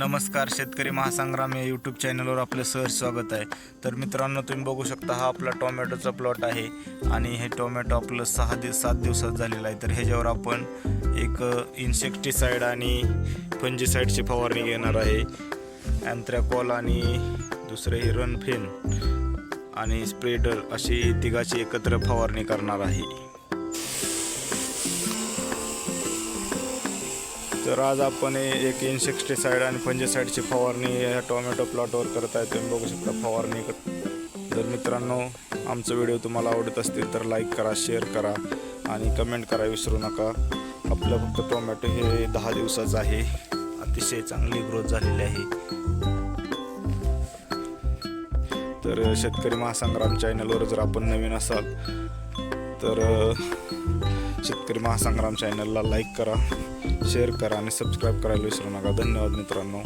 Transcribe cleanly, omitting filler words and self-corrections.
नमस्कार, शेतकरी महासंग्राम या यूट्यूब चॅनलवर आपलं सहर्ष स्वागत आहे। तर मित्रांनो, तुम्ही बघू शकता हा आपला टोमॅटोचा प्लॉट आहे आणि हे टोमॅटो आपलं 7 दिवसात झालेलं आहे। तर ह्याच्यावर आपण एक इन्सेक्टिसाइड आणि फंजीसाइडची फवारणी घेणार आहे। अँथ्रॅकॉल आणि दुसरे रनफेन आणि स्प्रेडर अशी तिघाची एकत्र फवारणी करणार आहे। तर आज आपण एक इन्सेक्टिसाइड आणि फंजीसाइडची फवारणी या टोमॅटो प्लॉटवर करत आहे। तुम्ही बघू शकता फवारणी। जर मित्रांनो आमचा व्हिडिओ तुम्हाला आवडत असतील तर लाईक करा, शेअर करा आणि कमेंट करा विसरू नका। आपलं फक्त टोमॅटो हे 10 दिवसाचं आहे, अतिशय चांगली ग्रोथ झालेली आहे। तर शेतकरी महासंग्राम चॅनलवर जर आपण नवीन असाल तर शेतकरी महासंग्राम चॅनलला लाईक करा, शेअर करा आणि सबस्क्राईब करायला विसरू नका। धन्यवाद मित्रांनो।